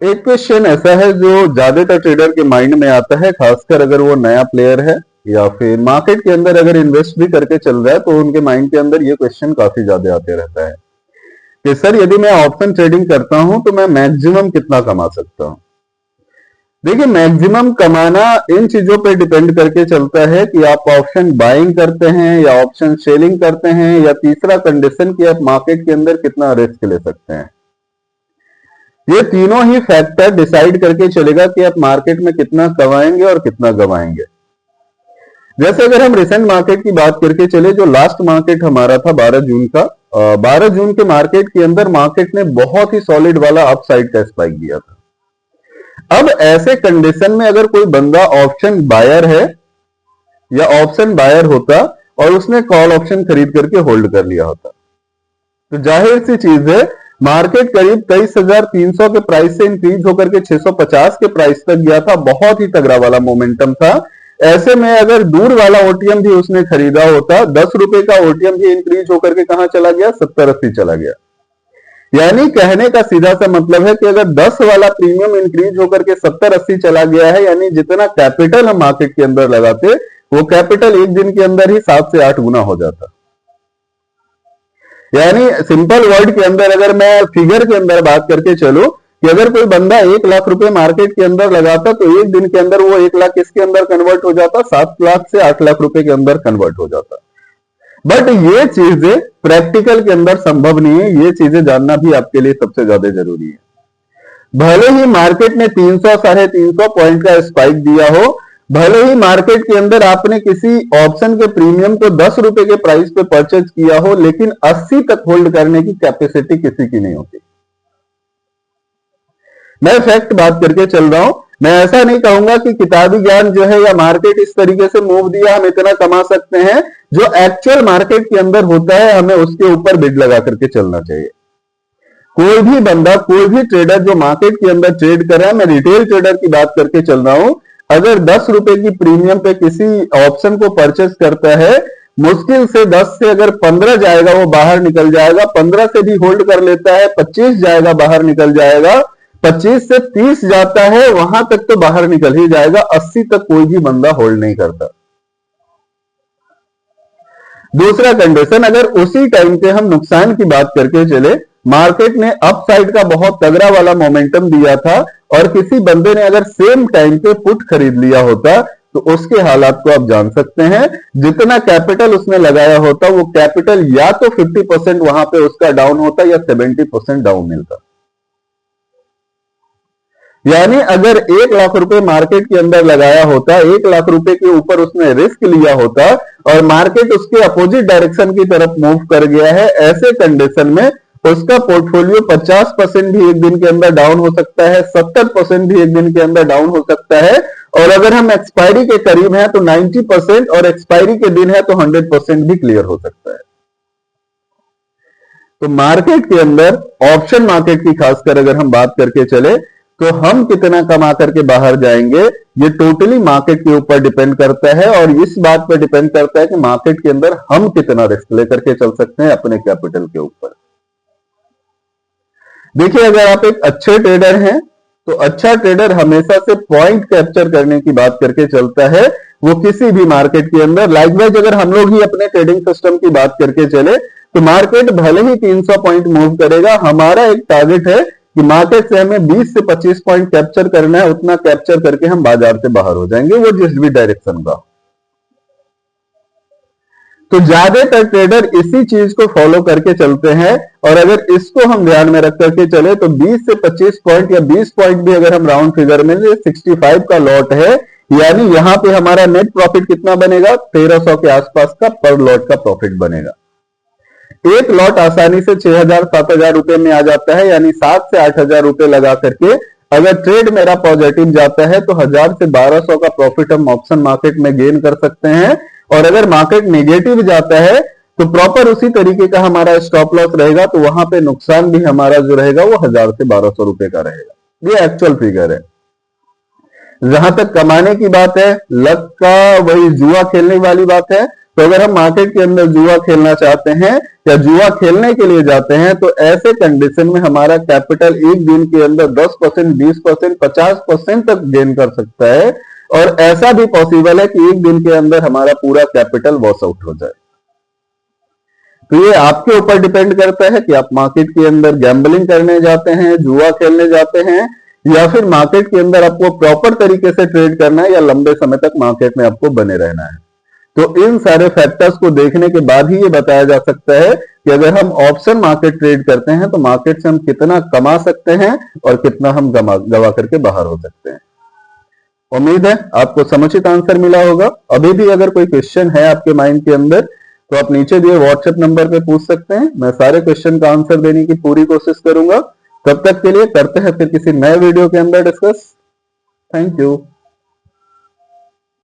एक क्वेश्चन ऐसा है जो ज्यादातर ट्रेडर के माइंड में आता है, खासकर अगर वो नया प्लेयर है या फिर मार्केट के अंदर अगर इन्वेस्ट भी करके चल रहा है, तो उनके माइंड के अंदर ये क्वेश्चन काफी ज्यादा आते रहता है कि सर यदि मैं ऑप्शन ट्रेडिंग करता हूं तो मैं मैक्सिमम कितना कमा सकता हूं। देखिए, मैक्सिमम कमाना इन चीजों पे डिपेंड करके चलता है कि आप ऑप्शन बाइंग करते हैं या ऑप्शन सेलिंग करते हैं, या तीसरा कंडीशन कि आप मार्केट के अंदर कितना रिस्क ले सकते हैं। ये तीनों ही फैक्टर डिसाइड करके चलेगा कि आप मार्केट में कितना कमाएंगे और कितना गवाएंगे। जैसे अगर हम रिसेंट मार्केट की बात करके चले, जो लास्ट मार्केट हमारा था 12 जून का, 12 जून के मार्केट के अंदर मार्केट ने बहुत ही सॉलिड वाला अपसाइड का स्पाइक दिया था। अब ऐसे कंडीशन में अगर कोई बंदा ऑप्शन बायर है या ऑप्शन बायर होता और उसने कॉल ऑप्शन खरीद करके होल्ड कर लिया होता, तो जाहिर सी चीज है मार्केट करीब 23,300 के प्राइस से इंक्रीज होकर के 650 के प्राइस तक गया था। बहुत ही तगड़ा वाला मोमेंटम था। ऐसे में अगर दूर वाला ओटीएम भी उसने खरीदा होता, 10 रुपए का ओटीएम भी इंक्रीज होकर के कहां चला गया, 70-80 चला गया। यानी कहने का सीधा सा मतलब है कि अगर 10 वाला प्रीमियम इंक्रीज होकर के 70-80 चला गया है, यानी जितना कैपिटल हम मार्केट के अंदर लगाते, वो कैपिटल एक दिन के अंदर ही 7 से 8 गुना हो जाता। यानी सिंपल वर्ड के अंदर अगर मैं फिगर के अंदर बात करके चलूं कि अगर कोई बंदा 1 लाख रुपए मार्केट के अंदर लगाता, तो एक दिन के अंदर वो 1 लाख किसके अंदर कन्वर्ट हो जाता, 7 लाख से 8 लाख रुपए के अंदर कन्वर्ट हो जाता। बट ये चीजें प्रैक्टिकल के अंदर संभव नहीं है। ये चीजें जानना भी आपके लिए सबसे ज्यादा जरूरी है। भले ही मार्केट ने 300-350 पॉइंट का स्पाइक दिया हो, भले ही मार्केट के अंदर आपने किसी ऑप्शन के प्रीमियम को 10 रुपए के प्राइस पे परचेज किया हो, लेकिन 80 तक होल्ड करने की कैपेसिटी किसी की नहीं होती। मैं फैक्ट बात करके चल रहा हूं। मैं ऐसा नहीं कहूंगा कि किताबी ज्ञान जो है या मार्केट इस तरीके से मूव दिया हम इतना कमा सकते हैं। जो एक्चुअल मार्केट के अंदर होता है, हमें उसके ऊपर बिड लगा करके चलना चाहिए। कोई भी बंदा, कोई भी ट्रेडर जो मार्केट के अंदर ट्रेड कर रहा है, मैं रिटेल ट्रेडर की बात करके चल रहा हूं, अगर 10 रुपए की प्रीमियम पे किसी ऑप्शन को परचेस करता है, मुश्किल से 10 से अगर 15 जाएगा वो बाहर निकल जाएगा, 15 से भी होल्ड कर लेता है, 25 जाएगा बाहर निकल जाएगा, 25 से 30 जाता है वहां तक तो बाहर निकल ही जाएगा, 80 तक कोई भी बंदा होल्ड नहीं करता। दूसरा कंडीशन, अगर उसी टाइम पे हम नुकसान की बात करके चले, मार्केट ने अपसाइड का बहुत तगड़ा वाला मोमेंटम दिया था और किसी बंदे ने अगर सेम टाइम पे पुट खरीद लिया होता, तो उसके हालात को आप जान सकते हैं। जितना कैपिटल उसने लगाया होता, वो कैपिटल या तो 50% वहां पे उसका डाउन होता या 70% डाउन मिलता। यानी अगर 1 लाख रुपए मार्केट के अंदर लगाया होता, 1 लाख रुपए के ऊपर उसने रिस्क लिया होता और मार्केट उसके अपोजिट डायरेक्शन की तरफ मूव कर गया है, ऐसे कंडीशन में उसका पोर्टफोलियो 50% भी एक दिन के अंदर डाउन हो सकता है, 70% भी एक दिन के अंदर डाउन हो सकता है, और अगर हम एक्सपायरी के करीब हैं तो 90%, और एक्सपायरी के दिन है तो 100% भी क्लियर हो सकता है। तो मार्केट के अंदर, ऑप्शन मार्केट की खासकर अगर हम बात करके चले, तो हम कितना कमा करके बाहर जाएंगे, ये टोटली मार्केट के ऊपर डिपेंड करता है, और इस बात पर डिपेंड करता है कि मार्केट के अंदर हम कितना रिस्क लेकर के चल सकते हैं अपने कैपिटल के ऊपर। देखिए, अगर आप एक अच्छे ट्रेडर हैं, तो अच्छा ट्रेडर हमेशा से पॉइंट कैप्चर करने की बात करके चलता है, वो किसी भी मार्केट के अंदर। लाइकवाइज अगर हम लोग ही अपने ट्रेडिंग सिस्टम की बात करके चले, तो मार्केट भले ही 300 पॉइंट मूव करेगा, हमारा एक टारगेट है कि मार्केट से हमें 20 से 25 पॉइंट कैप्चर करना है। उतना कैप्चर करके हम बाजार से बाहर हो जाएंगे, वो जिस भी डायरेक्शन का। तो ज्यादातर ट्रेडर इसी चीज को फॉलो करके चलते हैं, और अगर इसको हम ध्यान में रख करके चले तो 20 से 25 पॉइंट या 20 पॉइंट भी अगर हम राउंड फिगर में, 65 का लॉट है, यानी यहां पे हमारा नेट प्रॉफिट कितना बनेगा, 1300 के आसपास का पर लॉट का प्रॉफिट बनेगा। एक लॉट आसानी से 6,000-7,000 रुपए में आ जाता है, यानी 7 से 8,000 रुपए लगा करके अगर ट्रेड मेरा पॉजिटिव जाता है तो 1,000 से 1,200 का प्रॉफिट हम ऑप्शन मार्केट में गेन कर सकते हैं। और अगर मार्केट नेगेटिव जाता है तो प्रॉपर उसी तरीके का हमारा स्टॉप लॉस रहेगा, तो वहां पे नुकसान भी हमारा जो रहेगा वो 1,000 से 1,200 रुपए का रहेगा। ये एक्चुअल फिगर है। जहां तक कमाने की बात है, लक का वही जुआ खेलने वाली बात है, तो अगर हम मार्केट के अंदर जुआ खेलना चाहते हैं या जुआ खेलने के लिए जाते हैं तो ऐसे कंडीशन में हमारा कैपिटल एक दिन के अंदर 10%, 20%, 50% तक गेन कर सकता है, और ऐसा भी पॉसिबल है कि एक दिन के अंदर हमारा पूरा कैपिटल वॉश आउट हो जाए। तो ये आपके ऊपर डिपेंड करता है कि आप मार्केट के अंदर गैम्बलिंग करने जाते हैं, जुआ खेलने जाते हैं, या फिर मार्केट के अंदर आपको प्रॉपर तरीके से ट्रेड करना है या लंबे समय तक मार्केट में आपको बने रहना है। तो इन सारे फैक्टर्स को देखने के बाद ही ये बताया जा सकता है कि अगर हम ऑप्शन मार्केट ट्रेड करते हैं तो मार्केट से हम कितना कमा सकते हैं और कितना हम गवा करके बाहर हो सकते हैं। उम्मीद है आपको समुचित आंसर मिला होगा। अभी भी अगर कोई क्वेश्चन है आपके माइंड के अंदर तो आप नीचे दिए व्हाट्सएप नंबर पे पूछ सकते हैं, मैं सारे क्वेश्चन का आंसर देने की पूरी कोशिश करूंगा। तब तक के लिए करते हैं फिर किसी नए वीडियो के अंदर डिस्कस। Thank you.